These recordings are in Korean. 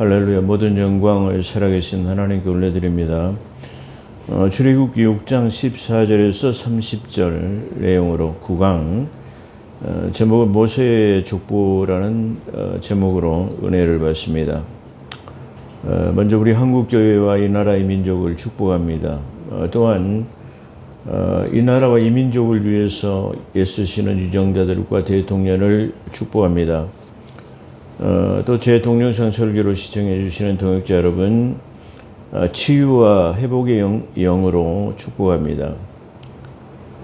할렐루야. 모든 영광을 살아계신 하나님께 올려드립니다. 출애굽기 6장 14절에서 30절 내용으로 9강 제목은 모세의 족보라는 제목으로 은혜를 받습니다. 먼저 우리 한국교회와 이 나라의 민족을 축복합니다. 또한 이 나라와 이 민족을 위해서 애쓰시는 유정자들과 대통령을 축복합니다. 또 제 동영상 설교를 시청해 주시는 동역자 여러분, 치유와 회복의 영으로 축복합니다.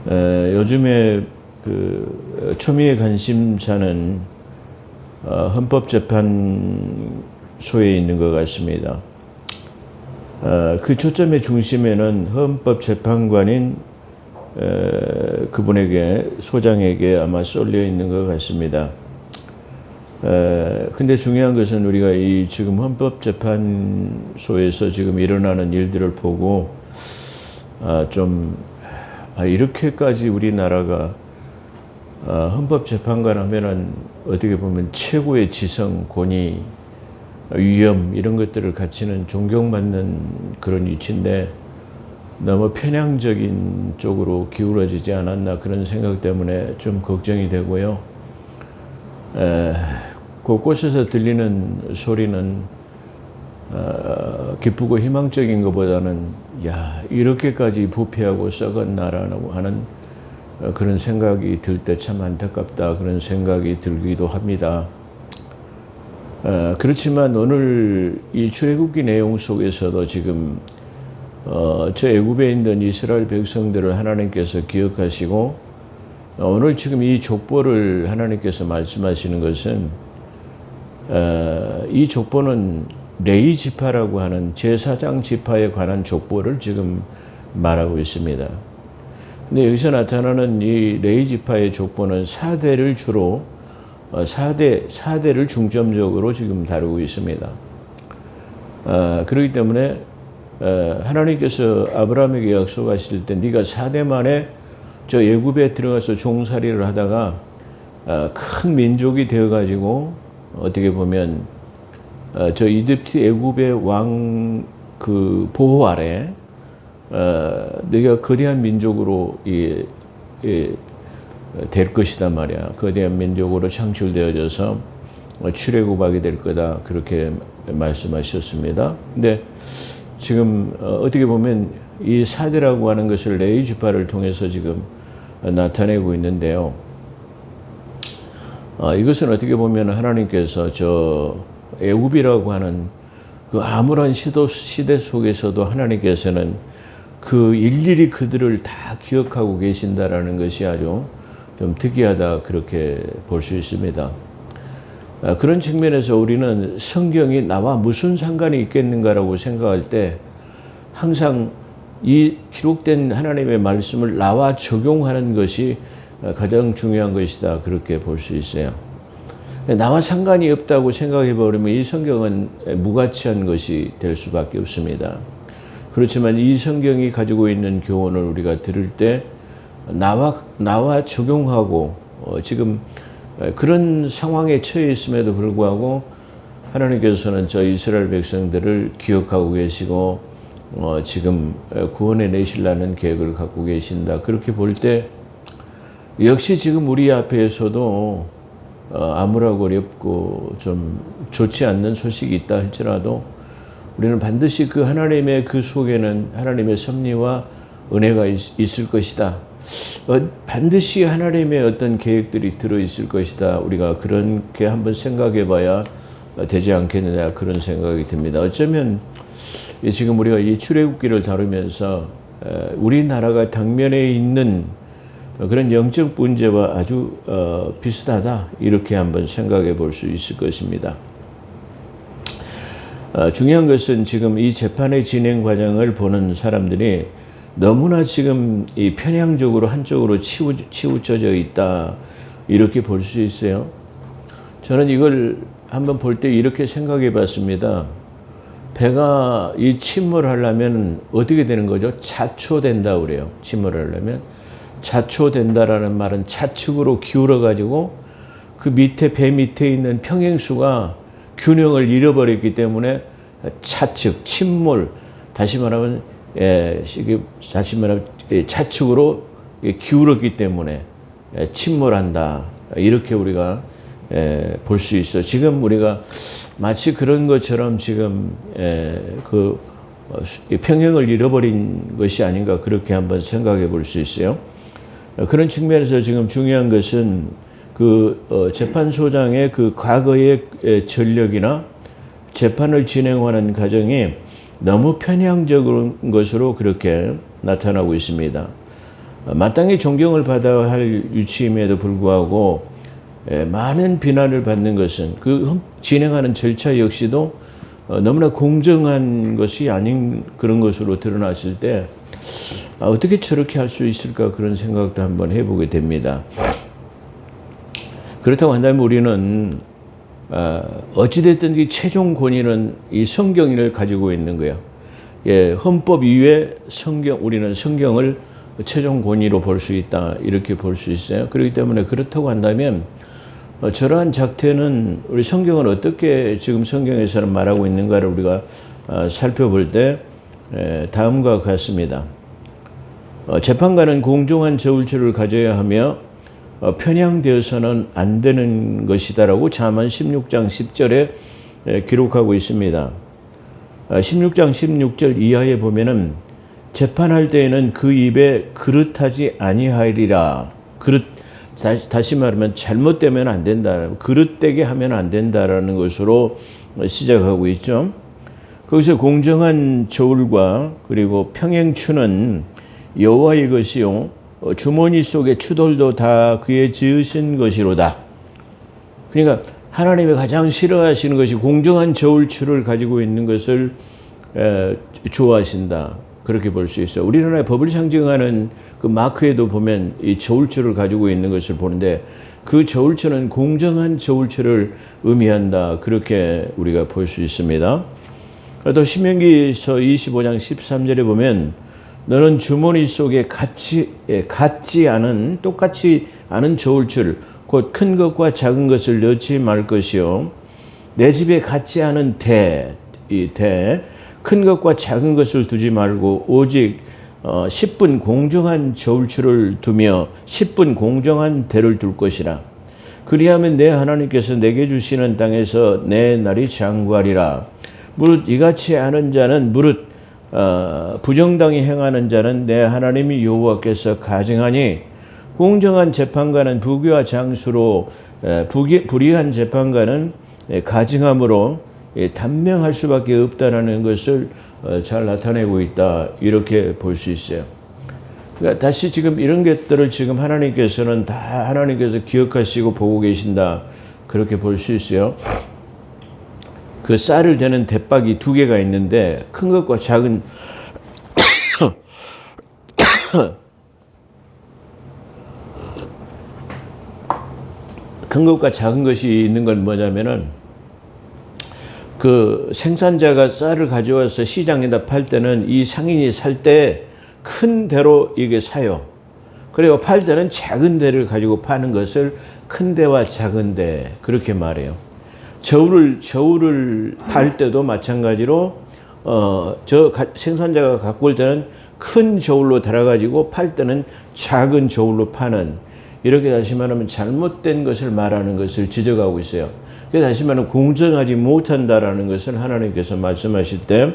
요즘에 초미의 관심사는 헌법재판소에 있는 것 같습니다. 그 초점의 중심에는 헌법재판관인 그분에게, 소장에게 아마 쏠려 있는 것 같습니다. 근데 중요한 것은 우리가 이 지금 헌법재판소에서 지금 일어나는 일들을 보고 이렇게까지 우리나라가 헌법재판관 하면은 어떻게 보면 최고의 지성, 권위, 위엄 이런 것들을 갖추는 존경받는 그런 위치인데 너무 편향적인 쪽으로 기울어지지 않았나 그런 생각 때문에 좀 걱정이 되고요. 곳곳에서 들리는 소리는 기쁘고 희망적인 것보다는 이렇게까지 부패하고 썩은 나라라고 하는 그런 생각이 들 때 참 안타깝다 그런 생각이 들기도 합니다. 그렇지만 오늘 이 출애굽기 내용 속에서도 지금 저 애굽에 있는 이스라엘 백성들을 하나님께서 기억하시고 오늘 지금 이 족보를 하나님께서 말씀하시는 것은 이 족보는 레위 지파라고 하는 제사장 지파에 관한 족보를 지금 말하고 있습니다. 근데 여기서 나타나는 이 레위 지파의 족보는 4대를 주로 4대를 중점적으로 지금 다루고 있습니다. 그렇기 때문에 하나님께서 아브라함에게 약속하실 때 네가 4대 만에 저 애굽에 들어가서 종살이를 하다가 큰 민족이 되어가지고 어떻게 보면 저 이집트 애굽의 왕 그 보호 아래 네가 거대한 민족으로 될 것이다 말이야. 거대한 민족으로 창출되어져서 출애굽하게 될 거다 그렇게 말씀하셨습니다. 근데 지금 어떻게 보면 이 4대라고 하는 것을 레위 지파를 통해서 지금 나타내고 있는데요. 이것은 어떻게 보면 하나님께서 저 애굽이라고 하는 그 암울한 시대 속에서도 하나님께서는 그 일일이 그들을 다 기억하고 계신다라는 것이 아주 좀 특이하다 그렇게 볼 수 있습니다. 그런 측면에서 우리는 성경이 나와 무슨 상관이 있겠는가라고 생각할 때 항상 이 기록된 하나님의 말씀을 나와 적용하는 것이 가장 중요한 것이다 그렇게 볼 수 있어요. 나와 상관이 없다고 생각해 버리면 이 성경은 무가치한 것이 될 수밖에 없습니다. 그렇지만 이 성경이 가지고 있는 교훈을 우리가 들을 때 나와 적용하고 지금 그런 상황에 처해 있음에도 불구하고 하나님께서는 저 이스라엘 백성들을 기억하고 계시고 지금 구원해 내시려는 계획을 갖고 계신다 그렇게 볼 때 역시 지금 우리 앞에서도 암울하고 어렵고 좀 좋지 않는 소식이 있다 할지라도 우리는 반드시 그 하나님의 그 속에는 하나님의 섭리와 은혜가 있을 것이다. 반드시 하나님의 어떤 계획들이 들어있을 것이다. 우리가 그렇게 한번 생각해 봐야 되지 않겠느냐 그런 생각이 듭니다. 어쩌면 지금 우리가 이 출애굽기를 다루면서 우리나라가 당면에 있는 그런 영적 문제와 아주 비슷하다 이렇게 한번 생각해 볼 수 있을 것입니다. 중요한 것은 지금 이 재판의 진행 과정을 보는 사람들이 너무나 지금 이 편향적으로 한쪽으로 치우쳐져 있다 이렇게 볼 수 있어요. 저는 이걸 한번 볼 때 이렇게 생각해 봤습니다. 배가 이 침몰하려면 어떻게 되는 거죠? 자초된다 그래요. 침몰하려면 자초된다라는 말은 좌측으로 기울어 가지고 그 밑에 배 밑에 있는 평행수가 균형을 잃어버렸기 때문에 차측, 침몰, 다시 말하면 차측으로 기울었기 때문에 침몰한다. 이렇게 우리가 볼 수 있어. 지금 우리가 마치 그런 것처럼 지금 평형을 잃어버린 것이 아닌가 그렇게 한번 생각해 볼 수 있어요. 그런 측면에서 지금 중요한 것은 재판소장의 과거의 전력이나 재판을 진행하는 과정이 너무 편향적인 것으로 그렇게 나타나고 있습니다. 마땅히 존경을 받아야 할 위치임에도 불구하고 많은 비난을 받는 것은 진행하는 절차 역시도 너무나 공정한 것이 아닌 그런 것으로 드러났을 때 어떻게 저렇게 할 수 있을까 그런 생각도 한번 해보게 됩니다. 그렇다고 한다면 우리는 어찌됐든 이 최종 권위는 이 성경을 가지고 있는 거예요. 헌법 이외에 우리는 성경을 최종 권위로 볼 수 있다 이렇게 볼 수 있어요. 그렇기 때문에 그렇다고 한다면 저러한 작태는 우리 성경은 어떻게 지금 성경에서는 말하고 있는가를 우리가 살펴볼 때 다음과 같습니다. 재판관은 공정한 저울추를 가져야 하며 편향되어서는 안 되는 것이다라고 잠언 16장 10절에 기록하고 있습니다. 16장 16절 이하에 보면은 재판할 때에는 그 입에 그릇하지 아니하리라. 다시 말하면 잘못되면 안 된다. 그릇되게 하면 안 된다라는 것으로 시작하고 있죠. 거기서 공정한 저울과 그리고 평행추는 여호와의 것이요 주머니 속의 추돌도 다 그의 지으신 것이로다. 그러니까 하나님이 가장 싫어하시는 것이 공정한 저울추를 가지고 있는 것을 좋아하신다. 그렇게 볼 수 있어요. 우리나라의 법을 상징하는 그 마크에도 보면 이 저울추를 가지고 있는 것을 보는데 그 저울추는 공정한 저울추를 의미한다. 그렇게 우리가 볼 수 있습니다. 또 신명기서 25장 13절에 보면 너는 주머니 속에 똑같이 않은 저울추를 곧 큰 것과 작은 것을 넣지 말 것이요 내 집에 같지 않은 큰 것과 작은 것을 두지 말고 오직 10분 공정한 저울추를 두며 10분 공정한 대를 둘 것이라. 그리하면 내 하나님께서 내게 주시는 땅에서 내 날이 장구하리라. 무릇 이같이 하는 자는 부정당히 행하는 자는 내 하나님이 여호와께서 가증하니 공정한 재판관은 부귀와 장수로 불의한 재판관은 가증함으로 단명할 수밖에 없다라는 것을 잘 나타내고 있다 이렇게 볼 수 있어요. 그러니까 다시 지금 이런 것들을 지금 하나님께서는 다 하나님께서 기억하시고 보고 계신다 그렇게 볼 수 있어요. 그 쌀을 재는 대박이 두 개가 있는데 큰 것과 작은 큰 것과 작은 것이 있는 건 뭐냐면은 그 생산자가 쌀을 가져와서 시장에다 팔 때는 이 상인이 살 때 큰 대로 이게 사요. 그리고 팔 때는 작은 대를 가지고 파는 것을 큰 대와 작은 대 그렇게 말해요. 저울을 팔 때도 마찬가지로 생산자가 갖고 올 때는 큰 저울로 달아가지고 팔 때는 작은 저울로 파는 이렇게 다시 말하면 잘못된 것을 말하는 것을 지적하고 있어요. 그래서 다시 말하면 공정하지 못한다라는 것을 하나님께서 말씀하실 때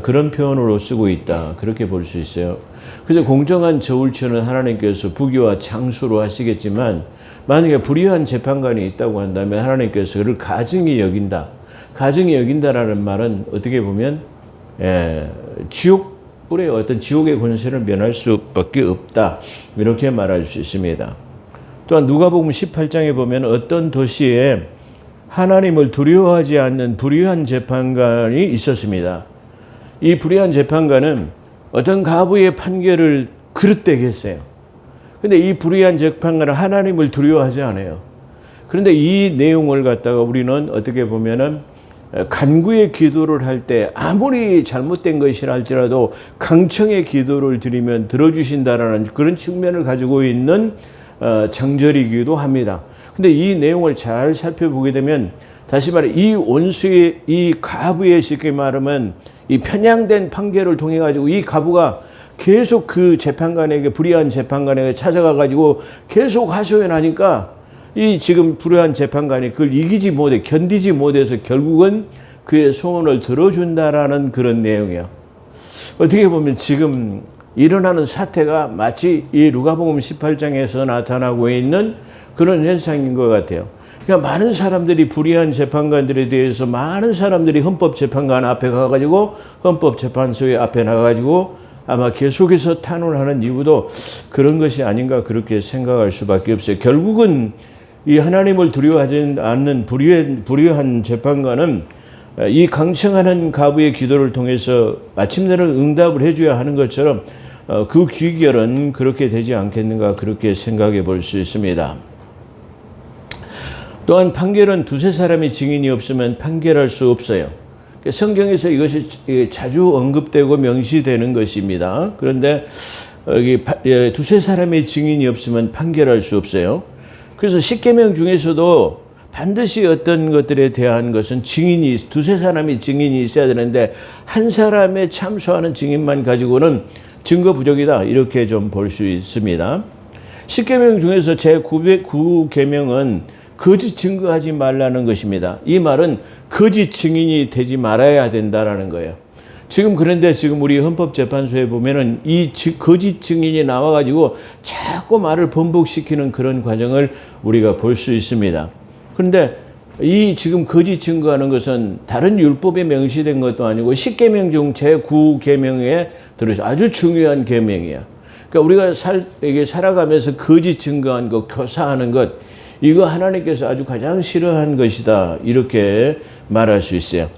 그런 표현으로 쓰고 있다. 그렇게 볼 수 있어요. 그래서 공정한 저울추는 하나님께서 부귀와 장수로 하시겠지만 만약에 불의한 재판관이 있다고 한다면 하나님께서 그를 가증히 여긴다. 가증히 여긴다라는 말은 어떻게 보면 지옥불의 어떤 지옥의 권세를 면할 수밖에 없다. 이렇게 말할 수 있습니다. 또한 누가복음 18장에 보면 어떤 도시에 하나님을 두려워하지 않는 불의한 재판관이 있었습니다. 이 불의한 재판관은 어떤 가부의 판결을 그릇되게 했어요. 근데 이 불의한 재판관은 하나님을 두려워하지 않아요. 그런데 이 내용을 갖다가 우리는 어떻게 보면은 간구의 기도를 할 때 아무리 잘못된 것이라 할지라도 강청의 기도를 드리면 들어주신다라는 그런 측면을 가지고 있는 장절이기도 합니다. 근데 이 내용을 잘 살펴보게 되면 다시 말해 이 원수의 이 가부의 쉽게 말하면 이 편향된 판결을 통해 가지고 이 가부가 계속 그 재판관에게 불의한 재판관에게 찾아가 가지고 계속 하소연하니까 이 지금 불의한 재판관이 그걸 이기지 못해 견디지 못해서 결국은 그의 소원을 들어준다라는 그런 내용이야. 어떻게 보면 지금 일어나는 사태가 마치 이 누가복음 18장에서 나타나고 있는 그런 현상인 것 같아요. 그러니까 많은 사람들이 불의한 재판관들에 대해서 많은 사람들이 헌법재판관 앞에 가가지고 헌법재판소의 앞에 나가가지고 아마 계속해서 탄원하는 이유도 그런 것이 아닌가 그렇게 생각할 수밖에 없어요. 결국은 이 하나님을 두려워하지 않는 불의한 재판관은 이 강청하는 가부의 기도를 통해서 마침내는 응답을 해줘야 하는 것처럼 그 귀결은 그렇게 되지 않겠는가 그렇게 생각해 볼 수 있습니다. 또한 판결은 두세 사람의 증인이 없으면 판결할 수 없어요. 성경에서 이것이 자주 언급되고 명시되는 것입니다. 그런데 여기 두세 사람의 증인이 없으면 판결할 수 없어요. 그래서 십계명 중에서도 반드시 어떤 것들에 대한 것은 증인이 두세 사람의 증인이 있어야 되는데 한 사람의 참소하는 증인만 가지고는 증거 부족이다 이렇게 좀 볼 수 있습니다. 십계명 중에서 제9계명은 거짓 증거하지 말라는 것입니다. 이 말은 거짓 증인이 되지 말아야 된다라는 거예요. 그런데 지금 우리 헌법재판소에 보면은 이 거짓 증인이 나와가지고 자꾸 말을 번복시키는 그런 과정을 우리가 볼 수 있습니다. 그런데 이 지금 거짓 증거하는 것은 다른 율법에 명시된 것도 아니고 십계명 중 제9계명에 들어서 아주 중요한 계명이야. 그러니까 우리가 살아가면서 거짓 증거한 것, 교사하는 것, 이거 하나님께서 아주 가장 싫어한 것이다 이렇게 말할 수 있어요.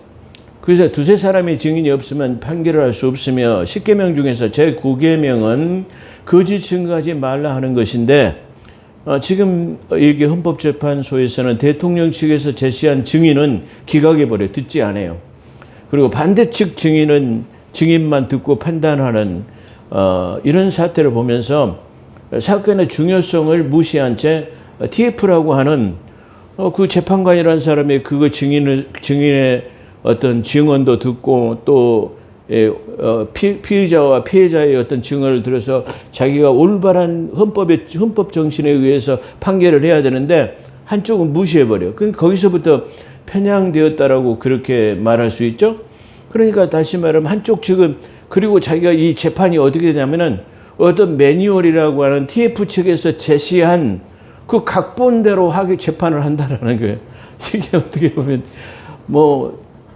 그래서 두세 사람의 증인이 없으면 판결을 할 수 없으며 십계명 중에서 제9계명은 거짓 증거하지 말라 하는 것인데 지금 이게 헌법재판소에서는 대통령 측에서 제시한 증인은 기각해버려 듣지 않아요. 그리고 반대측 증인은 증인만 듣고 판단하는 이런 사태를 보면서 사건의 중요성을 무시한 채 TF라고 하는 그 재판관이라는 사람이 그거 증인의 어떤 증언도 듣고 또 피의자와 피해자의 어떤 증언을 들어서 자기가 올바른 헌법 정신에 의해서 판결을 해야 되는데 한쪽은 무시해버려. 거기서부터 편향되었다라고 그렇게 말할 수 있죠. 그러니까 다시 말하면 한쪽 측은 그리고 자기가 이 재판이 어떻게 되냐면은 어떤 매뉴얼이라고 하는 TF 측에서 제시한 그 각본대로 재판을 한다라는 거예요. 이게 어떻게 보면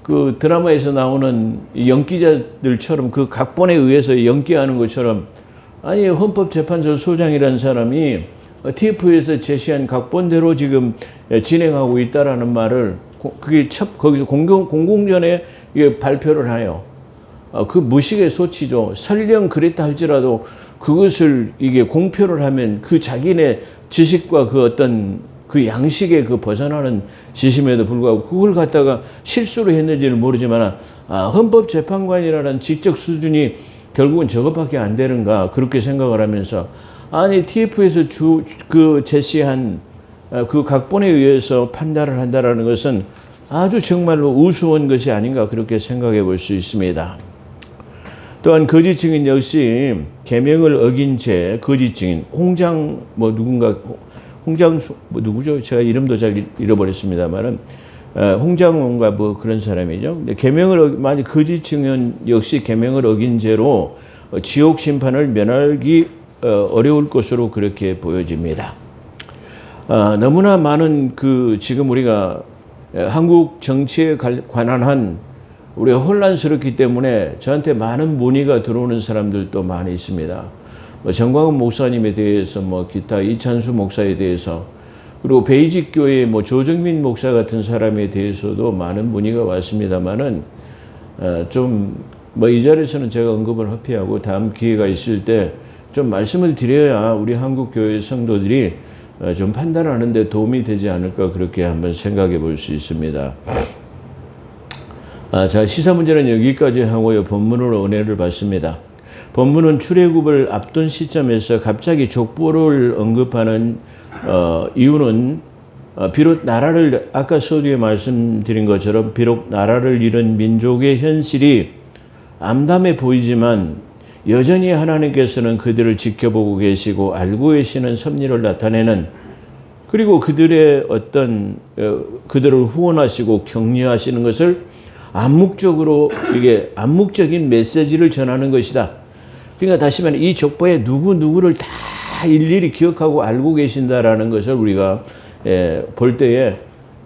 그 드라마에서 나오는 연기자들처럼 그 각본에 의해서 연기하는 것처럼 아니 헌법재판소 소장이라는 사람이 TF에서 제시한 각본대로 지금 진행하고 있다라는 말을 거기서 공공전에 발표를 해요. 그 무식의 소치죠. 설령 그랬다 할지라도 그것을 이게 공표를 하면 그 자기네 지식과 그 어떤 그 양식에 벗어나는 지심에도 불구하고 그걸 갖다가 실수로 했는지는 모르지만 헌법재판관이라는 지적 수준이 결국은 저것밖에 안 되는가 그렇게 생각을 하면서 아니 TF에서 제시한 그 각본에 의해서 판단을 한다라는 것은 아주 정말로 우스운 것이 아닌가 그렇게 생각해 볼 수 있습니다. 또한 거짓 증인 역시 계명을 어긴 채 거짓 증인 누구죠? 제가 이름도 잘 잃어버렸습니다만은 홍장원가 그런 사람이죠. 만약 거짓 증인 역시 계명을 어긴 죄로 지옥 심판을 면하기 어려울 것으로 그렇게 보여집니다. 너무나 많은 지금 우리가 한국 정치에 관한 우리가 혼란스럽기 때문에 저한테 많은 문의가 들어오는 사람들도 많이 있습니다. 정광훈 목사님에 대해서 기타 이찬수 목사에 대해서 그리고 베이직 교회의 조정민 목사 같은 사람에 대해서도 많은 문의가 왔습니다만은 이 자리에서는 제가 언급을 회피하고 다음 기회가 있을 때 좀 말씀을 드려야 우리 한국 교회 성도들이 좀 판단하는 데 도움이 되지 않을까 그렇게 한번 생각해 볼 수 있습니다. 자, 시사 문제는 여기까지 하고요. 본문으로 은혜를 받습니다. 본문은 출애굽을 앞둔 시점에서 갑자기 족보를 언급하는 이유는 비록 나라를 아까 서두에 말씀드린 것처럼 비록 나라를 잃은 민족의 현실이 암담해 보이지만 여전히 하나님께서는 그들을 지켜보고 계시고 알고 계시는 섭리를 나타내는, 그리고 그들의 그들을 후원하시고 격려하시는 것을 암묵적으로, 이게 암묵적인 메시지를 전하는 것이다. 그러니까 다시 말해 이 족보에 누구를 다 일일이 기억하고 알고 계신다라는 것을 우리가 볼 때에,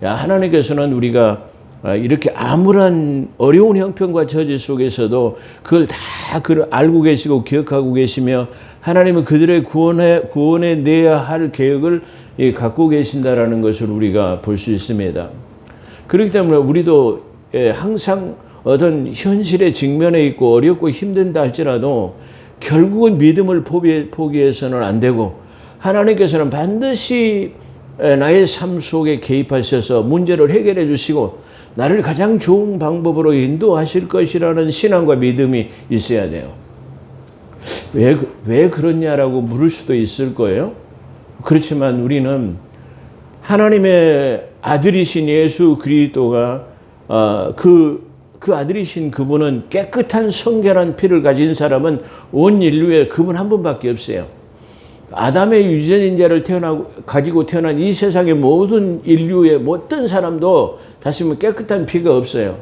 하나님께서는 우리가 이렇게 아무런 어려운 형편과 처지 속에서도 그걸 다 알고 계시고 기억하고 계시며 하나님은 그들의 구원에 내야 할 계획을 갖고 계신다라는 것을 우리가 볼 수 있습니다. 그렇기 때문에 우리도 항상 어떤 현실에 직면해 있고 어렵고 힘든다 할지라도 결국은 믿음을 포기해서는 안 되고, 하나님께서는 반드시 나의 삶 속에 개입하셔서 문제를 해결해 주시고 나를 가장 좋은 방법으로 인도하실 것이라는 신앙과 믿음이 있어야 돼요. 왜 그렇냐라고 물을 수도 있을 거예요. 그렇지만 우리는 하나님의 아들이신 예수 그리스도가 그 아들이신 그분은 깨끗한 성결한 피를 가진 사람은 온 인류에 그분 한 분밖에 없어요. 아담의 유전인자를 가지고 태어난 이 세상의 모든 인류의 어떤 사람도 다시 말하면 깨끗한 피가 없어요.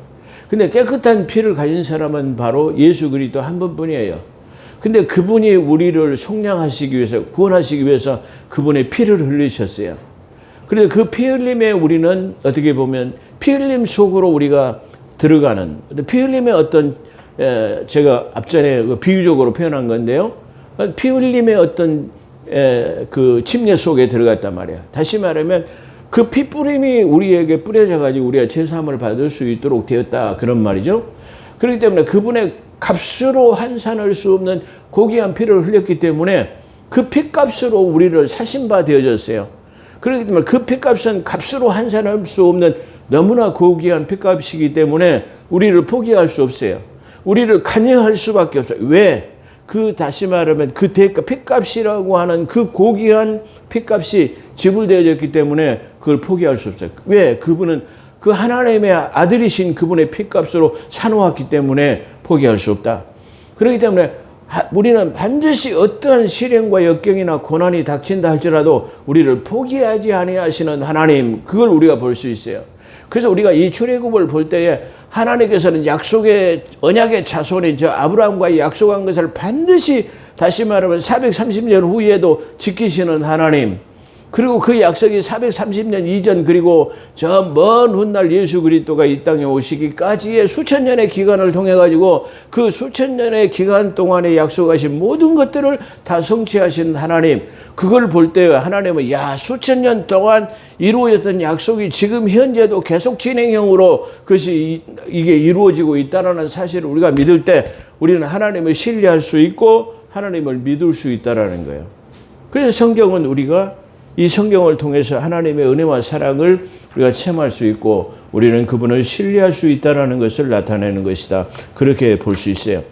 근데 깨끗한 피를 가진 사람은 바로 예수 그리스도 한 분뿐이에요. 근데 그분이 우리를 속량하시기 위해서, 구원하시기 위해서 그분의 피를 흘리셨어요. 그래서 그 피 흘림에 우리는 어떻게 보면 피 흘림 속으로 우리가 들어가는, 피 흘림의 어떤, 제가 앞전에 비유적으로 표현한 건데요. 피 흘림의 어떤 그 침례 속에 들어갔단 말이에요. 다시 말하면 그 피 뿌림이 우리에게 뿌려져 가지고 우리가 제사함을 받을 수 있도록 되었다, 그런 말이죠. 그렇기 때문에 그분의 값으로 환산할 수 없는 고귀한 피를 흘렸기 때문에 그 피값으로 우리를 사신바 되어졌어요. 그렇기 때문에 그 피값은 값으로 환산할 수 없는 너무나 고귀한 피값이기 때문에 우리를 포기할 수 없어요. 우리를 관여할 수밖에 없어요. 왜? 다시 말하면 그 대가, 피값이라고 하는 그 고귀한 피값이 지불되어졌기 때문에 그걸 포기할 수 없어요. 왜? 그분은 그 하나님의 아들이신 그분의 피값으로 사놓았기 때문에 포기할 수 없다. 그렇기 때문에 우리는 반드시 어떠한 시련과 역경이나 고난이 닥친다 할지라도 우리를 포기하지 아니하시는 하나님, 그걸 우리가 볼 수 있어요. 그래서 우리가 이 출애굽을 볼 때에 하나님께서는 약속의 언약의 자손인 저 아브라함과 약속한 것을 반드시, 다시 말하면 430년 후에도 지키시는 하나님, 그리고 그 약속이 430년 이전, 그리고 저 먼 훗날 예수 그리스도가 이 땅에 오시기까지의 수천 년의 기간을 통해 가지고 그 수천 년의 기간 동안에 약속하신 모든 것들을 다 성취하신 하나님, 그걸 볼 때 하나님은 수천 년 동안 이루어졌던 약속이 지금 현재도 계속 진행형으로 그것이 이게 이루어지고 있다는 사실을 우리가 믿을 때 우리는 하나님을 신뢰할 수 있고 하나님을 믿을 수 있다는 거예요. 그래서 성경은 우리가 이 성경을 통해서 하나님의 은혜와 사랑을 우리가 체험할 수 있고 우리는 그분을 신뢰할 수 있다는 것을 나타내는 것이다, 그렇게 볼 수 있어요.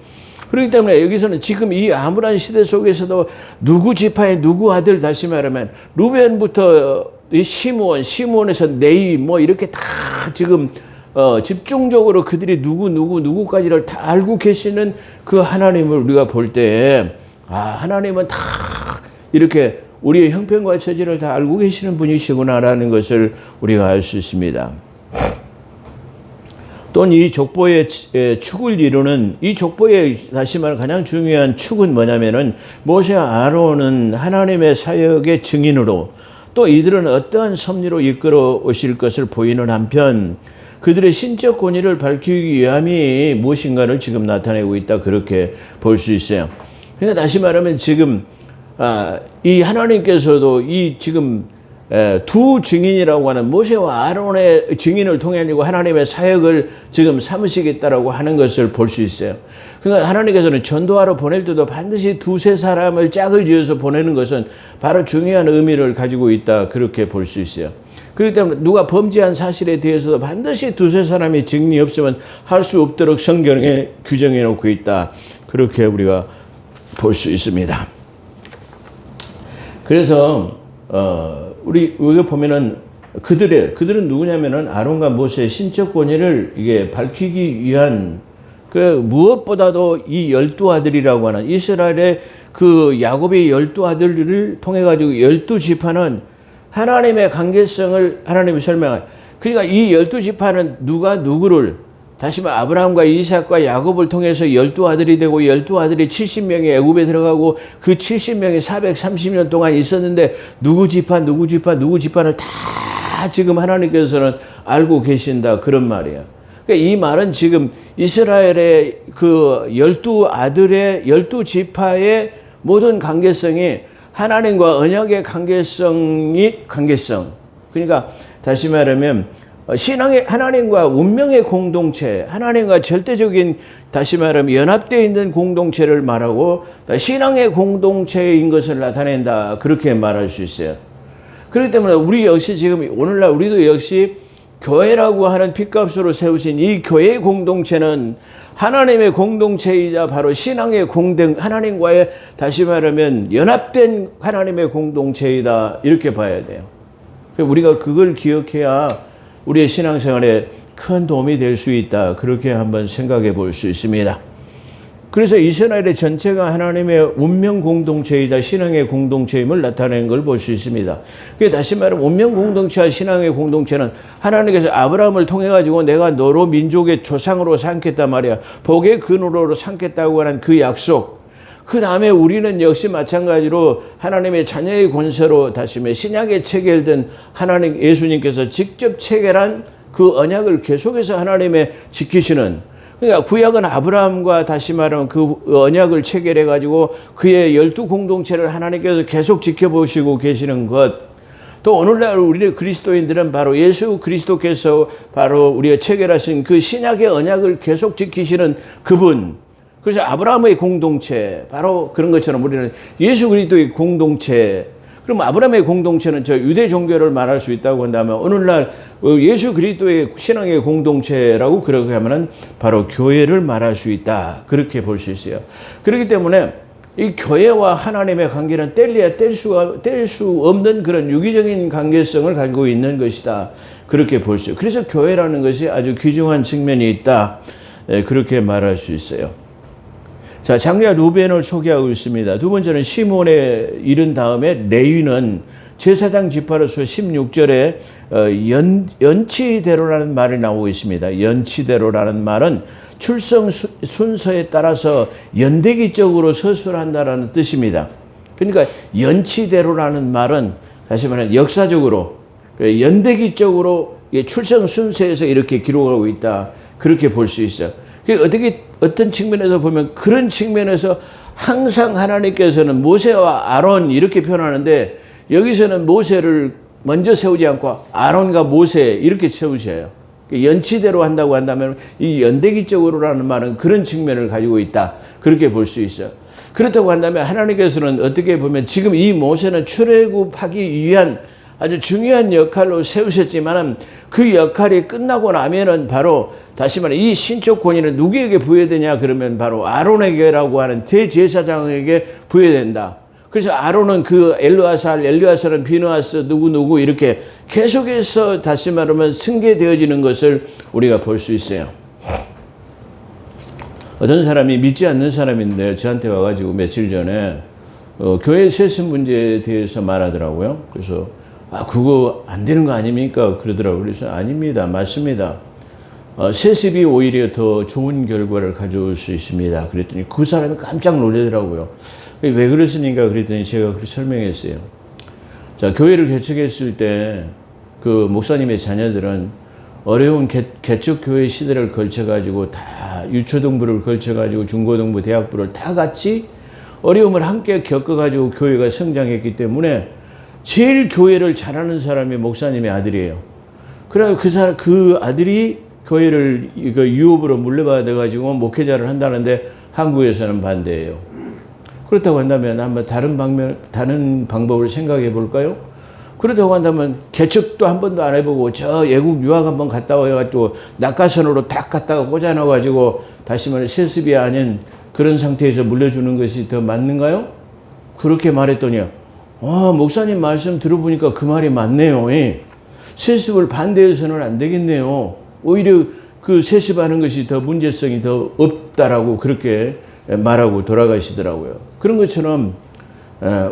그렇기 때문에 여기서는 지금 이 암울한 시대 속에서도 누구 지파의 누구 아들, 다시 말하면 루벤부터 시므온에서 네이 이렇게 다 지금 집중적으로 그들이 누구까지를 다 알고 계시는 그 하나님을 우리가 볼 때 하나님은 다 이렇게 우리의 형편과 처지를 다 알고 계시는 분이시구나라는 것을 우리가 알 수 있습니다. 또는 이 족보의 축을 이루는, 이 족보의 다시 말해 가장 중요한 축은 뭐냐면은 모세와 아론은 하나님의 사역의 증인으로, 또 이들은 어떠한 섭리로 이끌어 오실 것을 보이는 한편 그들의 신적 권위를 밝히기 위함이 무엇인가를 지금 나타내고 있다, 그렇게 볼 수 있어요. 그러니까 다시 말하면 지금 이 하나님께서도 이 지금 두 증인이라고 하는 모세와 아론의 증인을 통해 가지고 하나님의 사역을 지금 삼으시겠다라고 하는 것을 볼 수 있어요. 그러니까 하나님께서는 전도하러 보낼 때도 반드시 두세 사람을 짝을 지어서 보내는 것은 바로 중요한 의미를 가지고 있다, 그렇게 볼 수 있어요. 그렇기 때문에 누가 범죄한 사실에 대해서도 반드시 두세 사람이 증인이 없으면 할 수 없도록 성경에 규정해 놓고 있다, 그렇게 우리가 볼 수 있습니다. 그래서 우리가 보면은 그들은 누구냐면은 아론과 모세의 신적 권위를 이게 밝히기 위한 그 무엇보다도 이 12아들이라고 하는 이스라엘의 그 야곱의 12아들을 통해 가지고 12지파는 하나님의 관계성을 하나님이 설명한. 그러니까 이 12지파는 누가 누구를 다시 말해 아브라함과 이삭과 야곱을 통해서 12아들이 되고 12아들이 70명이 애굽에 들어가고 그 70명이 430년 동안 있었는데 누구 지파를 다 지금 하나님께서는 알고 계신다 그런 말이야. 그러니까 이 말은 지금 이스라엘의 그 12아들의 12지파의 모든 관계성이 하나님과 언약의 관계성. 그러니까 다시 말하면 신앙의 하나님과 운명의 공동체, 하나님과 절대적인 다시 말하면 연합되어 있는 공동체를 말하고 신앙의 공동체인 것을 나타낸다. 그렇게 말할 수 있어요. 그렇기 때문에 우리 역시 지금 오늘날 우리도 역시 교회라고 하는 핏값으로 세우신 이 교회의 공동체는 하나님의 공동체이자 바로 신앙의 하나님과의 다시 말하면 연합된 하나님의 공동체이다. 이렇게 봐야 돼요. 우리가 그걸 기억해야 우리의 신앙생활에 큰 도움이 될 수 있다. 그렇게 한번 생각해 볼 수 있습니다. 그래서 이스라엘의 전체가 하나님의 운명 공동체이자 신앙의 공동체임을 나타내는 걸 볼 수 있습니다. 그게 다시 말하면 운명 공동체와 신앙의 공동체는 하나님께서 아브라함을 통해 가지고 내가 너로 민족의 조상으로 삼겠다 말이야. 복의 근원으로 삼겠다고 하는 그 약속. 그 다음에 우리는 역시 마찬가지로 하나님의 자녀의 권세로 다시 말해 신약에 체결된 하나님 예수님께서 직접 체결한 그 언약을 계속해서 하나님의 지키시는. 그러니까 구약은 아브라함과 다시 말하면 그 언약을 체결해 가지고 그의 12공동체를 하나님께서 계속 지켜보시고 계시는 것. 또 오늘날 우리 그리스도인들은 바로 예수 그리스도께서 바로 우리가 체결하신 그 신약의 언약을 계속 지키시는 그분. 그래서 아브라함의 공동체, 바로 그런 것처럼 우리는 예수 그리스도의 공동체. 그럼 아브라함의 공동체는 저 유대 종교를 말할 수 있다고 한다면 오늘날 예수 그리스도의 신앙의 공동체라고 그렇게 하면은 바로 교회를 말할 수 있다. 그렇게 볼 수 있어요. 그렇기 때문에 이 교회와 하나님의 관계는 뗄래야 뗄 수 없는 그런 유기적인 관계성을 가지고 있는 것이다. 그렇게 볼 수 있어요. 그래서 교회라는 것이 아주 귀중한 측면이 있다. 그렇게 말할 수 있어요. 자, 장자 루벤을 소개하고 있습니다. 두 번째는 시몬에 이른 다음에 레위는 제사장 지파로서 16절에 연치대로라는 말이 나오고 있습니다. 연치대로라는 말은 출생 순서에 따라서 연대기적으로 서술한다라는 뜻입니다. 그러니까 연치대로라는 말은 다시 말하면 역사적으로 연대기적으로 출생 순서에서 이렇게 기록하고 있다. 그렇게 볼 수 있어요. 어떤 측면에서 보면 그런 측면에서 항상 하나님께서는 모세와 아론 이렇게 표현하는데 여기서는 모세를 먼저 세우지 않고 아론과 모세 이렇게 세우셔요. 연치대로 한다고 한다면 이 연대기적으로라는 말은 그런 측면을 가지고 있다. 그렇게 볼 수 있어요. 그렇다고 한다면 하나님께서는 어떻게 보면 지금 이 모세는 출애굽하기 위한 아주 중요한 역할로 세우셨지만은 그 역할이 끝나고 나면은 바로 다시 말해 이 신적 권위는 누구에게 부여되냐 그러면 바로 아론에게라고 하는 대제사장에게 부여된다. 그래서 아론은 그 엘르아살은 비느하스 누구 이렇게 계속해서 다시 말하면 승계되어지는 것을 우리가 볼 수 있어요. 어떤 사람이 믿지 않는 사람인데 저한테 와가지고 며칠 전에 교회 세습 문제에 대해서 말하더라고요. 그래서 그거 안 되는 거 아닙니까? 그러더라고요. 그래서 아닙니다. 맞습니다. 세습이 오히려 더 좋은 결과를 가져올 수 있습니다. 그랬더니 그 사람이 깜짝 놀라더라고요. 왜 그렇습니까? 그랬더니 제가 그렇게 설명했어요. 자, 교회를 개척했을 때 그 목사님의 자녀들은 어려운 개척교회 시대를 걸쳐가지고 다 유초등부를 걸쳐가지고 중고등부, 대학부를 다 같이 어려움을 함께 겪어가지고 교회가 성장했기 때문에 제일 교회를 잘하는 사람이 목사님의 아들이에요. 그래서 그 아들이 교회를 유업으로 물려받아가지고 목회자를 한다는데 한국에서는 반대예요. 그렇다고 한다면 한번 다른 방법을 생각해 볼까요? 그렇다고 한다면 개척도 한 번도 안 해보고 저 외국 유학 한번 갔다 와가지고 낙하선으로 딱 갔다가 꽂아 넣어가지고 다시 말해 세습이 아닌 그런 상태에서 물려주는 것이 더 맞는가요? 그렇게 말했더니 목사님 말씀 들어보니까 그 말이 맞네요. 세습을 반대해서는 안 되겠네요. 오히려 그 세습하는 것이 더 문제성이 더 없다라고 그렇게 말하고 돌아가시더라고요. 그런 것처럼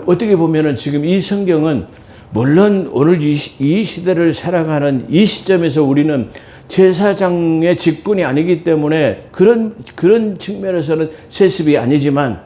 어떻게 보면은 지금 이 성경은 물론 오늘 이 시대를 살아가는 이 시점에서 우리는 제사장의 직분이 아니기 때문에 그런 측면에서는 세습이 아니지만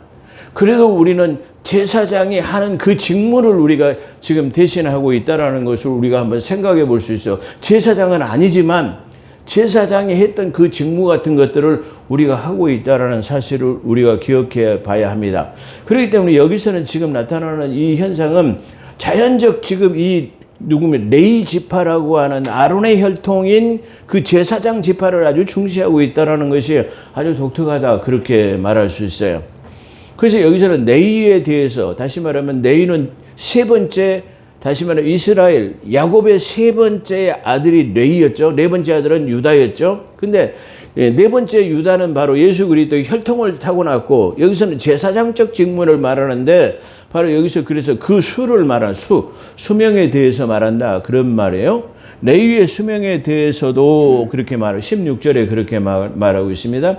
그래도 우리는 제사장이 하는 그 직무를 우리가 지금 대신하고 있다는 것을 우리가 한번 생각해 볼 수 있어요. 제사장은 아니지만 제사장이 했던 그 직무 같은 것들을 우리가 하고 있다는 사실을 우리가 기억해 봐야 합니다. 그렇기 때문에 여기서는 지금 나타나는 이 현상은 자연적 지금 이 누구면 레위 지파라고 하는 아론의 혈통인 그 제사장 지파를 아주 중시하고 있다는 것이 아주 독특하다 그렇게 말할 수 있어요. 그래서 여기서는 레위에 대해서 다시 말하면 레위는 세 번째 다시 말하면 이스라엘 야곱의 세 번째 아들이 레위였죠. 네 번째 아들은 유다였죠. 근데 네 번째 유다는 바로 예수 그리스도의 혈통을 타고났고 여기서는 제사장적 직분을 말하는데 바로 여기서 그래서 그 수를 말한 수명에 대해서 말한다 그런 말이에요. 레위의 수명에 대해서도 그렇게 말을 16절에 그렇게 말하고 있습니다.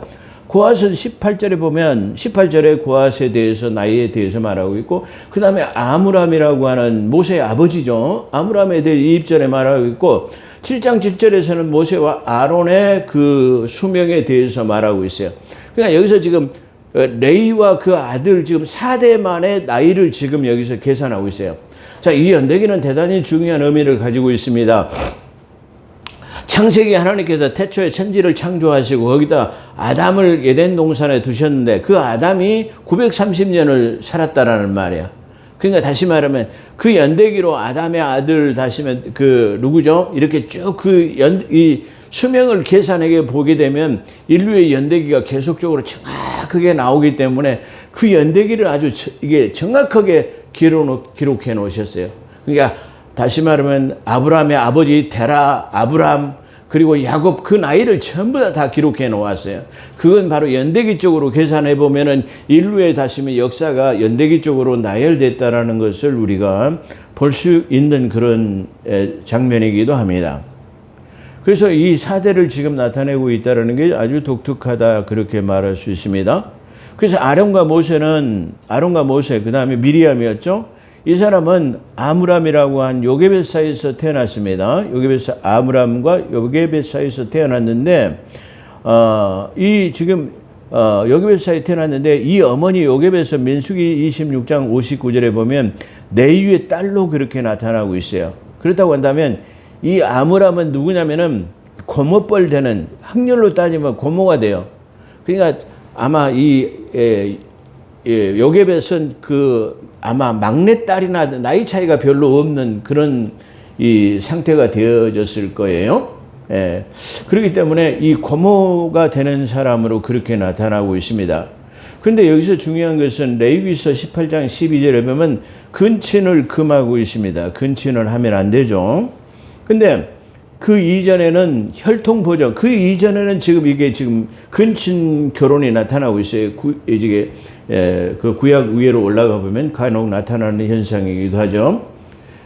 고앗은 18절에 보면 18절에 고앗에 대해서 나이에 대해서 말하고 있고 그 다음에 아므람이라고 하는 모세의 아버지죠. 아므람에 대해 2절에 말하고 있고 7장 7절에서는 모세와 아론의 그 수명에 대해서 말하고 있어요. 그러니까 여기서 지금 레위와 그 아들 지금 4대 만의 나이를 지금 여기서 계산하고 있어요. 자, 이 연대기는 대단히 중요한 의미를 가지고 있습니다. 창세기 하나님께서 태초에 천지를 창조하시고 거기다 아담을 에덴 동산에 두셨는데 그 아담이 930년을 살았다라는 말이야. 그러니까 다시 말하면 그 연대기로 아담의 아들 다시면 그 누구죠? 이렇게 쭉 이 수명을 계산해 보게 되면 인류의 연대기가 계속적으로 정확하게 나오기 때문에 그 연대기를 아주 이게 정확하게 기록해 놓으셨어요. 그러니까 다시 말하면 아브라함의 아버지 데라, 아브람 그리고 야곱 그 나이를 전부 다 기록해 놓았어요. 그건 바로 연대기 쪽으로 계산해 보면은 인류의 다시면 역사가 연대기 쪽으로 나열됐다라는 것을 우리가 볼 수 있는 그런 장면이기도 합니다. 그래서 이 사대를 지금 나타내고 있다는 게 아주 독특하다 그렇게 말할 수 있습니다. 그래서 아론과 모세 그 다음에 미리암이었죠. 이 사람은 아므람이라고 한 요게벳 사이에서 태어났습니다. 아므람과 요게벳 사이에서 태어났는데 이 지금 요게벳 사이에 태어났는데 이 어머니 요게벳은 민수기 26장 59절에 보면 레위의 딸로 그렇게 나타나고 있어요. 그렇다고 한다면 이 아므람은 누구냐면은 고모뻘 되는 학렬로 따지면 고모가 돼요. 그러니까 아마 요게벳은 아마 막내딸이나 나이 차이가 별로 없는 그런 이 상태가 되어졌을 거예요. 예. 그렇기 때문에 이 고모가 되는 사람으로 그렇게 나타나고 있습니다. 그런데 여기서 중요한 것은 레위기서 18장 12절에 보면 근친을 금하고 있습니다. 근친을 하면 안 되죠. 근데 그 이전에는 혈통 보정, 그 이전에는 이게 지금 근친 결혼이 나타나고 있어요. 그 구약 위로 올라가 보면 간혹 나타나는 현상이기도 하죠.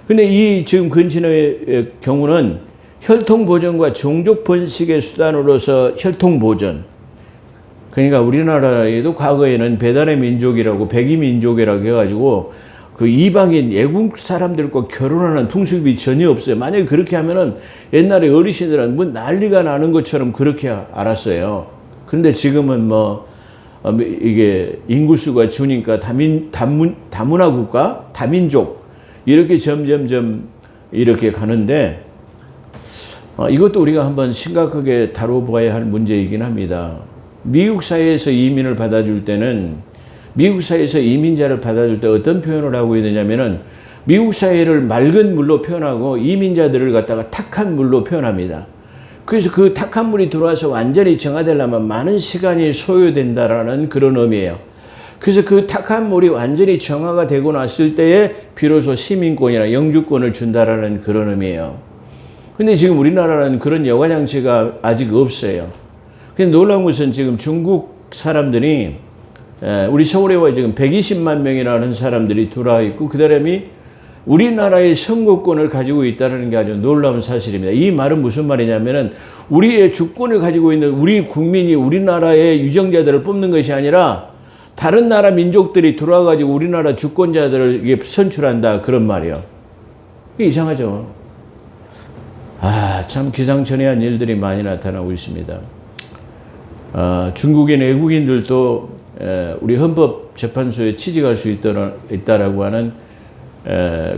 근데 이 지금 근친의 경우는 혈통 보정과 종족 번식의 수단으로서 혈통 보전. 그러니까 우리나라에도 과거에는 배달의 민족이라고 백이 민족이라고 해가지고 그 이방인 외국 사람들과 결혼하는 풍습이 전혀 없어요. 만약에 그렇게 하면은 옛날에 어르신들은 뭐 난리가 나는 것처럼 그렇게 알았어요. 그런데 지금은 이게 인구수가 주니까 다문화 국가, 다민족 이렇게 점점점 이렇게 가는데 이것도 우리가 한번 심각하게 다뤄봐야 할 문제이긴 합니다. 미국 사회에서 이민을 받아줄 때는 미국 사회에서 이민자를 받아줄 때 어떤 표현을 하고 있느냐면은 미국 사회를 맑은 물로 표현하고 이민자들을 갖다가 탁한 물로 표현합니다. 그래서 그 탁한 물이 들어와서 완전히 정화되려면 많은 시간이 소요된다라는 그런 의미예요. 그래서 그 탁한 물이 완전히 정화가 되고 났을 때에 비로소 시민권이나 영주권을 준다라는 그런 의미예요. 근데 지금 우리나라는 그런 여과 장치가 아직 없어요. 근데 놀라운 것은 지금 중국 사람들이 우리 서울에 와 지금 120만 명이라는 사람들이 들어와 있고 그 사람이 우리나라의 선거권을 가지고 있다는 게 아주 놀라운 사실입니다. 이 말은 무슨 말이냐면은 우리의 주권을 가지고 있는 우리 국민이 우리나라의 유정자들을 뽑는 것이 아니라 다른 나라 민족들이 들어와가지고 우리나라 주권자들을 선출한다. 그런 말이에요. 이게 이상하죠. 참 기상천외한 일들이 많이 나타나고 있습니다. 중국인 외국인들도 우리 헌법재판소에 취직할 수 있다라고 하는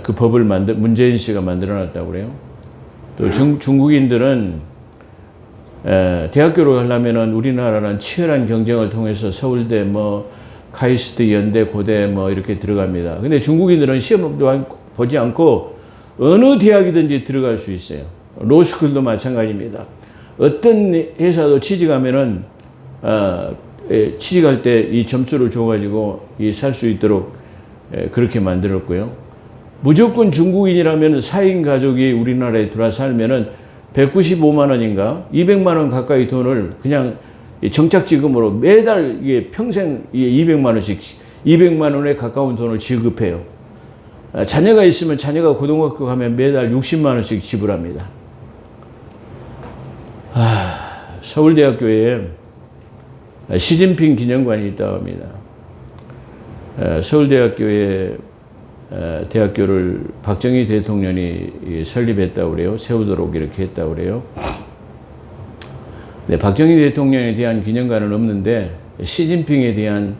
그 법을 문재인 씨가 만들어놨다고 그래요. 또 중국인들은 대학교를 가려면은 우리나라는 치열한 경쟁을 통해서 서울대, 카이스트, 연대, 고대 이렇게 들어갑니다. 근데 중국인들은 시험도 보지 않고 어느 대학이든지 들어갈 수 있어요. 로스쿨도 마찬가지입니다. 어떤 회사도 취직하면은 취직할 때 이 점수를 줘가지고 살 수 있도록 그렇게 만들었고요. 무조건 중국인이라면 4인 가족이 우리나라에 들어와 살면은 195만 원인가 200만 원 가까이 돈을 그냥 정착지금으로 매달 평생 200만 원씩 200만 원에 가까운 돈을 지급해요. 자녀가 있으면 자녀가 고등학교 가면 매달 60만 원씩 지불합니다. 서울대학교에 시진핑 기념관이 있다고 합니다. 서울대학교에 대학교를 박정희 대통령이 설립했다고 그래요. 세우도록 이렇게 했다고 그래요. 네, 박정희 대통령에 대한 기념관은 없는데 시진핑에 대한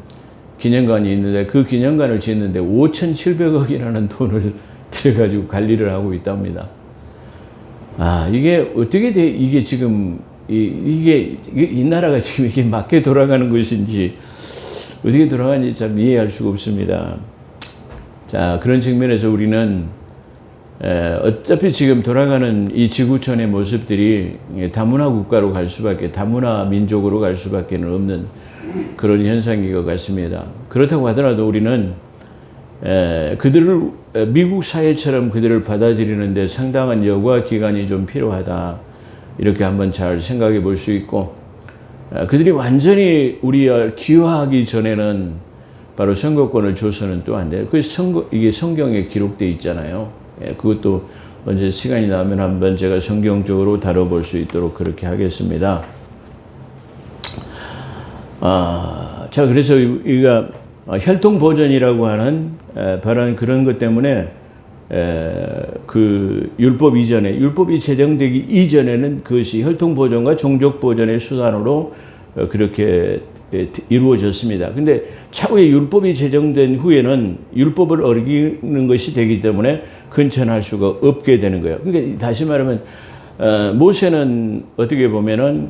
기념관이 있는데 그 기념관을 짓는데 5,700억이라는 돈을 들여가지고 관리를 하고 있답니다. 이게 어떻게 이게 지금 이 나라가 지금 이게 맞게 돌아가는 것인지 어떻게 돌아가는지 참 이해할 수가 없습니다. 자, 그런 측면에서 우리는 어차피 지금 돌아가는 이 지구촌의 모습들이 다문화 국가로 갈 수밖에, 다문화 민족으로 갈 수밖에 없는 그런 현상인 것 같습니다. 그렇다고 하더라도 우리는 그들을 미국 사회처럼 그들을 받아들이는데 상당한 여과 기간이 좀 필요하다. 이렇게 한번 잘 생각해 볼 수 있고, 그들이 완전히 우리와 기화하기 전에는 바로 선거권을 줘서는 또 안 돼요. 이게 성경에 기록되어 있잖아요. 그것도 언제 시간이 나면 한번 제가 성경적으로 다뤄볼 수 있도록 그렇게 하겠습니다. 자, 그래서 우리가 혈통보전이라고 하는 바로 그런 것 때문에 그 율법이 제정되기 이전에는 그것이 혈통보전과 종족보전의 수단으로 그렇게 이루어졌습니다. 근데 차후에 율법이 제정된 후에는 율법을 어기는 것이 되기 때문에 근천할 수가 없게 되는 거예요. 그러니까 다시 말하면 모세는 어떻게 보면은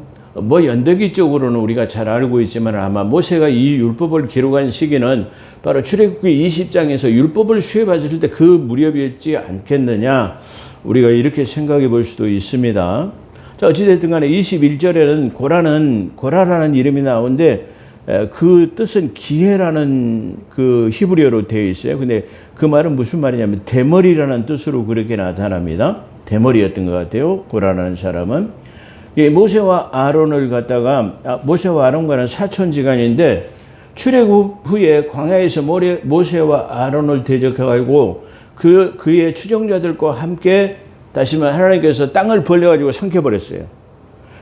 연대기 쪽으로는 우리가 잘 알고 있지만 아마 모세가 이 율법을 기록한 시기는 바로 출애굽기 20장에서 율법을 수행하셨을 때 그 무렵이었지 않겠느냐, 우리가 이렇게 생각해 볼 수도 있습니다. 자, 어찌됐든 간에 21절에는 고라라는 이름이 나오는데 그 뜻은 기회라는 그 히브리어로 되어 있어요. 근데 그 말은 무슨 말이냐면 대머리라는 뜻으로 그렇게 나타납니다. 대머리였던 것 같아요. 고라라는 사람은. 모세와 아론을 갖다가, 모세와 아론과는 사촌지간인데 출애굽 후에 광야에서 모세와 아론을 대적해가지고 그의 추종자들과 함께 다시 말해 하나님께서 땅을 벌려가지고 삼켜버렸어요.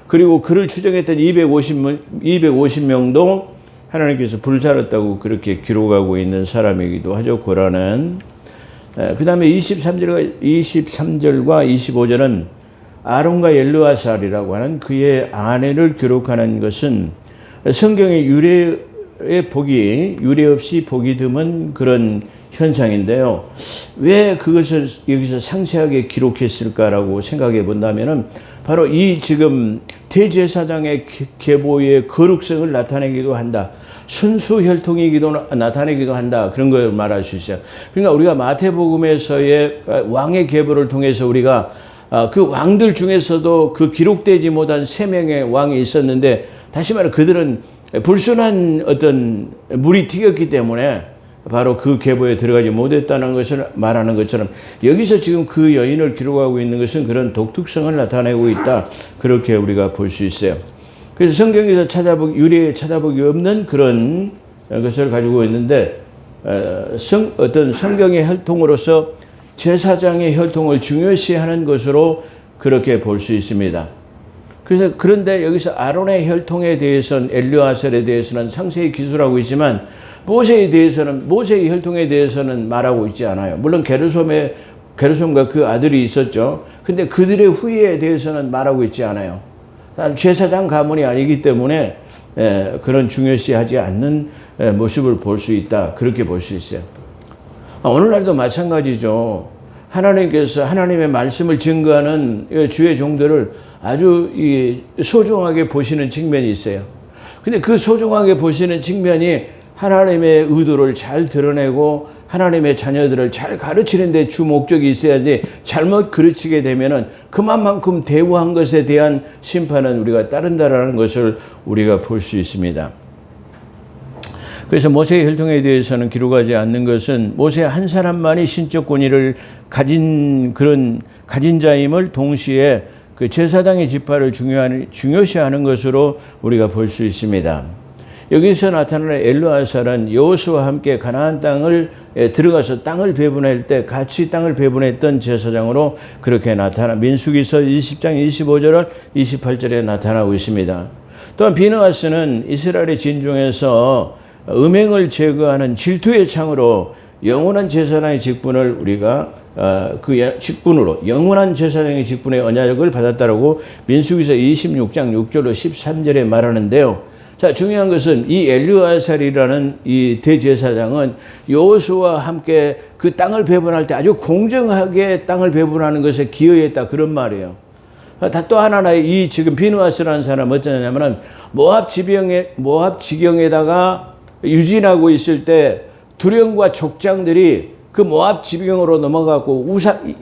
그리고 그를 추종했던 250명도 하나님께서 불살랐다고 그렇게 기록하고 있는 사람이기도 하죠. 고라는. 그 다음에 23절과 25절은 아론과 엘르아살이라고 하는 그의 아내를 기록하는 것은 성경의 유래 없이 복이 드문 그런 현상인데요. 왜 그것을 여기서 상세하게 기록했을까라고 생각해 본다면은 바로 이 지금 대제사장의 계보의 거룩성을 나타내기도 한다. 순수 혈통이기도 나타내기도 한다. 그런 걸 말할 수 있어요. 그러니까 우리가 마태복음에서의 왕의 계보를 통해서 우리가 그 왕들 중에서도 그 기록되지 못한 3명의 왕이 있었는데, 다시 말해 그들은 불순한 어떤 물이 튀겼기 때문에 바로 그 계보에 들어가지 못했다는 것을 말하는 것처럼 여기서 지금 그 여인을 기록하고 있는 것은 그런 독특성을 나타내고 있다. 그렇게 우리가 볼 수 있어요. 그래서 성경에서 유래에 찾아보기 없는 그런 것을 가지고 있는데, 어떤 성경의 혈통으로서 제사장의 혈통을 중요시하는 것으로 그렇게 볼 수 있습니다. 그래서 그런데 여기서 아론의 혈통에 대해서는 엘르아살에 대해서는 상세히 기술하고 있지만 모세의 혈통에 대해서는 말하고 있지 않아요. 물론 게르솜과 그 아들이 있었죠. 근데 그들의 후예에 대해서는 말하고 있지 않아요. 제사장 가문이 아니기 때문에 그런 중요시하지 않는 모습을 볼 수 있다. 그렇게 볼 수 있어요. 오늘날도 마찬가지죠. 하나님께서 하나님의 말씀을 증거하는 주의 종들을 아주 소중하게 보시는 측면이 있어요. 근데 그 소중하게 보시는 측면이 하나님의 의도를 잘 드러내고 하나님의 자녀들을 잘 가르치는 데 주 목적이 있어야지 잘못 가르치게 되면은 그만큼 대우한 것에 대한 심판은 우리가 따른다라는 것을 우리가 볼 수 있습니다. 그래서 모세의 혈통에 대해서는 기록하지 않는 것은 모세 한 사람만이 신적 권위를 가진 자임을 동시에 그 제사장의 지파를 중요시하는 것으로 우리가 볼 수 있습니다. 여기서 나타나는 엘르아살은 여호수아와 함께 가나안 땅을 들어가서 땅을 배분할 때 같이 땅을 배분했던 제사장으로 그렇게 민수기서 20장 25절 28절에 나타나고 있습니다. 또한 비느하스는 이스라엘의 진중에서 음행을 제거하는 질투의 창으로 영원한 제사장의 직분을 우리가 그 직분으로 영원한 제사장의 직분의 언약을 받았다라고 민수기서 26장 6절로 13절에 말하는데요. 자, 중요한 것은 이 엘르아살이라는 이 대제사장은 여호수아와 함께 그 땅을 배분할 때 아주 공정하게 땅을 배분하는 것에 기여했다 그런 말이에요. 또 하나는 이 지금 비느하스라는 사람은 어쩌냐면은 모압 지경에다가 유진하고 있을 때 두령과 족장들이 그 모압 지경으로 넘어가고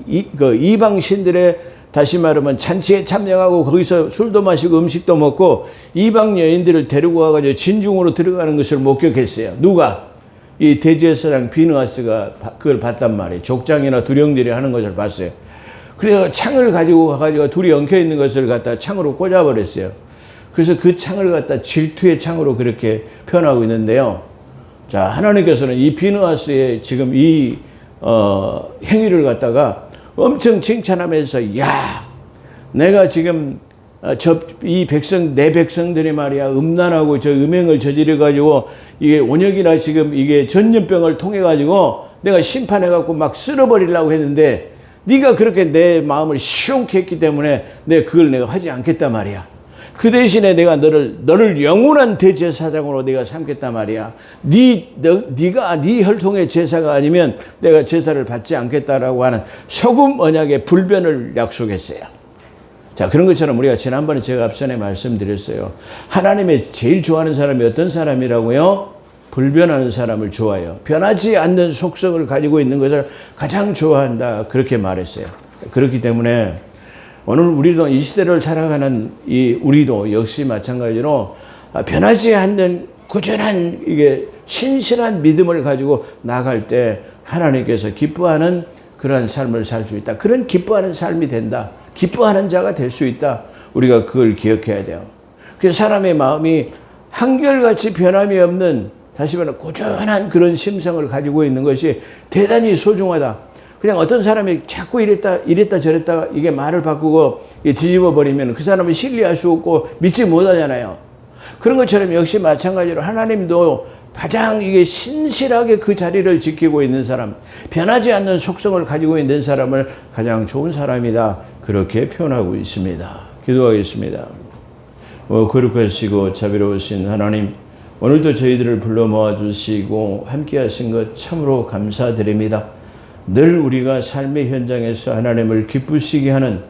이방 신들의 다시 말하면 잔치에 참여하고 거기서 술도 마시고 음식도 먹고 이방 여인들을 데리고 와가지고 진중으로 들어가는 것을 목격했어요. 누가? 이 대제사장 비느하스가 그걸 봤단 말이에요. 족장이나 두령들이 하는 것을 봤어요. 그래서 창을 가지고 가가지고 둘이 엉켜 있는 것을 갖다 창으로 꽂아버렸어요. 그래서 그 창을 갖다 질투의 창으로 그렇게 표현하고 있는데요. 자, 하나님께서는 이 비느하스의 지금 이 행위를 갖다가 엄청 칭찬하면서 야, 내가 지금 내 백성들이 말이야 음란하고 저 음행을 저지르 가지고 이게 온역이나 지금 이게 전염병을 통해 가지고 내가 심판해 갖고 막 쓸어버리려고 했는데 네가 그렇게 내 마음을 시원케 했기 때문에 내가 그걸 내가 하지 않겠단 말이야. 그 대신에 내가 너를 영원한 대제사장으로 내가 삼겠단 말이야. 네가 네 혈통의 제사가 아니면 내가 제사를 받지 않겠다라고 하는 소금 언약의 불변을 약속했어요. 자, 그런 것처럼 우리가 지난번에 제가 앞전에 말씀드렸어요. 하나님의 제일 좋아하는 사람이 어떤 사람이라고요? 불변하는 사람을 좋아해요. 변하지 않는 속성을 가지고 있는 것을 가장 좋아한다. 그렇게 말했어요. 그렇기 때문에 오늘 우리도 이 시대를 살아가는 우리도 역시 마찬가지로 변하지 않는 꾸준한 이게 신실한 믿음을 가지고 나갈 때 하나님께서 기뻐하는 그러한 삶을 살 수 있다. 그런 기뻐하는 삶이 된다. 기뻐하는 자가 될 수 있다. 우리가 그걸 기억해야 돼요. 그래서 사람의 마음이 한결같이 변함이 없는 다시 말하면 꾸준한 그런 심성을 가지고 있는 것이 대단히 소중하다. 그냥 어떤 사람이 자꾸 이랬다 저랬다 이게 말을 바꾸고 뒤집어 버리면 그 사람을 신뢰할 수 없고 믿지 못하잖아요. 그런 것처럼 역시 마찬가지로 하나님도 가장 이게 신실하게 그 자리를 지키고 있는 사람, 변하지 않는 속성을 가지고 있는 사람을 가장 좋은 사람이다. 그렇게 표현하고 있습니다. 기도하겠습니다. 거룩하시고 자비로우신 하나님, 오늘도 저희들을 불러 모아 주시고 함께 하신 것 참으로 감사드립니다. 늘 우리가 삶의 현장에서 하나님을 기쁘시게 하는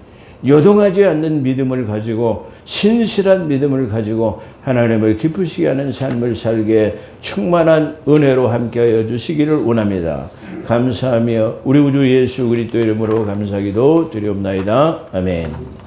요동하지 않는 믿음을 가지고 신실한 믿음을 가지고 하나님을 기쁘시게 하는 삶을 살게 충만한 은혜로 함께하여 주시기를 원합니다. 감사하며 우리 구주 예수 그리스도 이름으로 감사기도 드리옵나이다. 아멘.